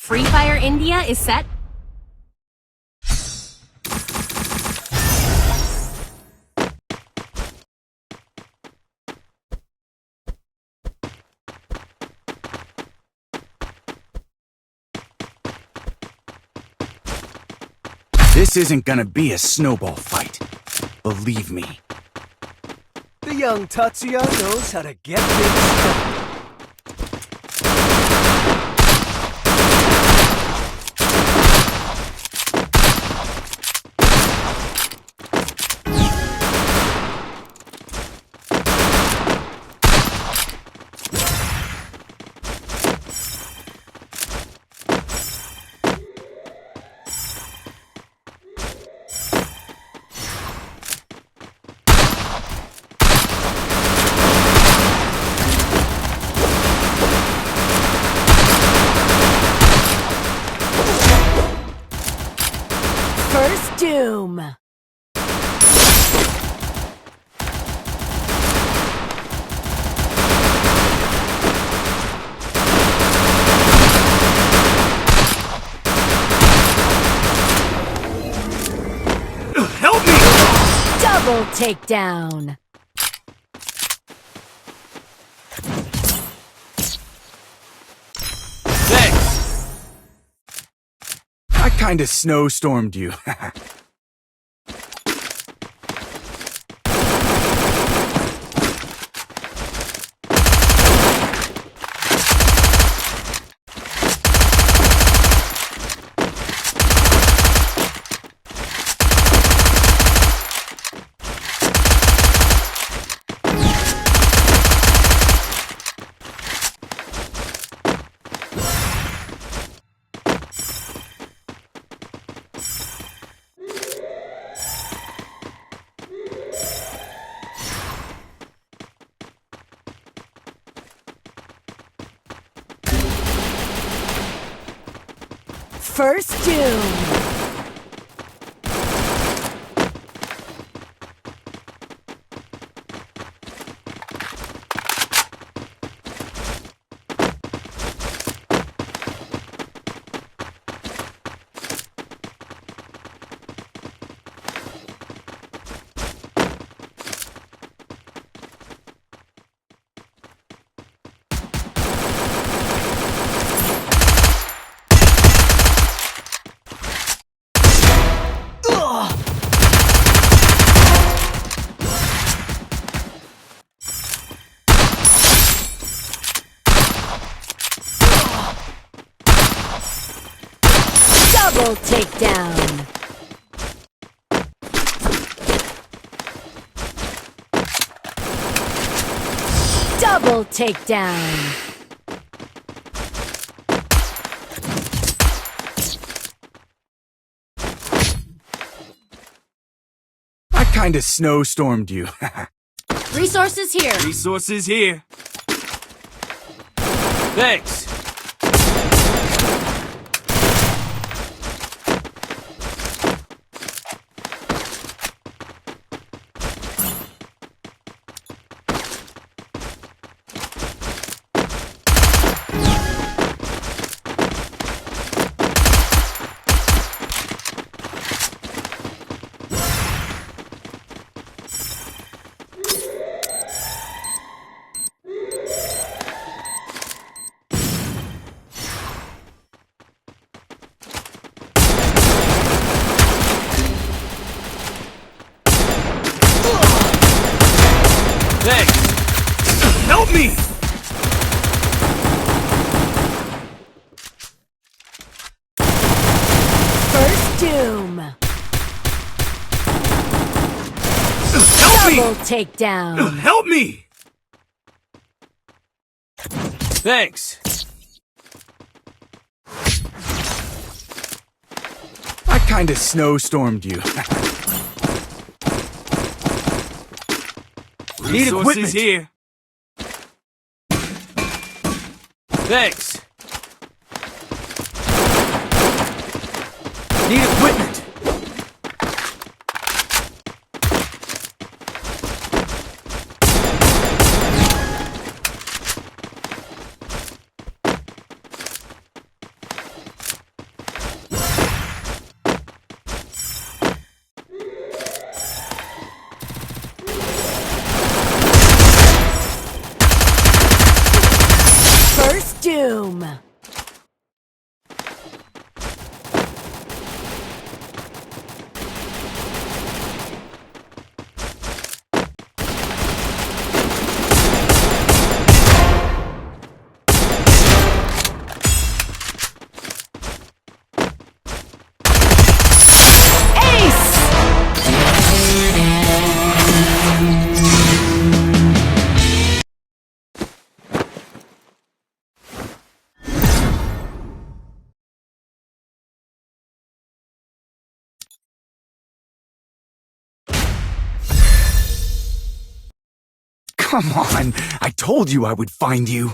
Free Fire India is set. This isn't gonna be a snowball fight. Believe me. The young Tatsuya knows how to get things done. First Doom! Help me! Double takedown! Thanks! I kinda snowstormed you. First Doom! Double takedown! Double takedown! I kinda snowstormed you. Resources here. Resources here. Thanks. Thanks! Help me! First Doom! Help me! Double takedown! Help me! Thanks. I kinda snowstormed you. Need equipment here. Thanks. Need equipment. Come on, I told you I would find you.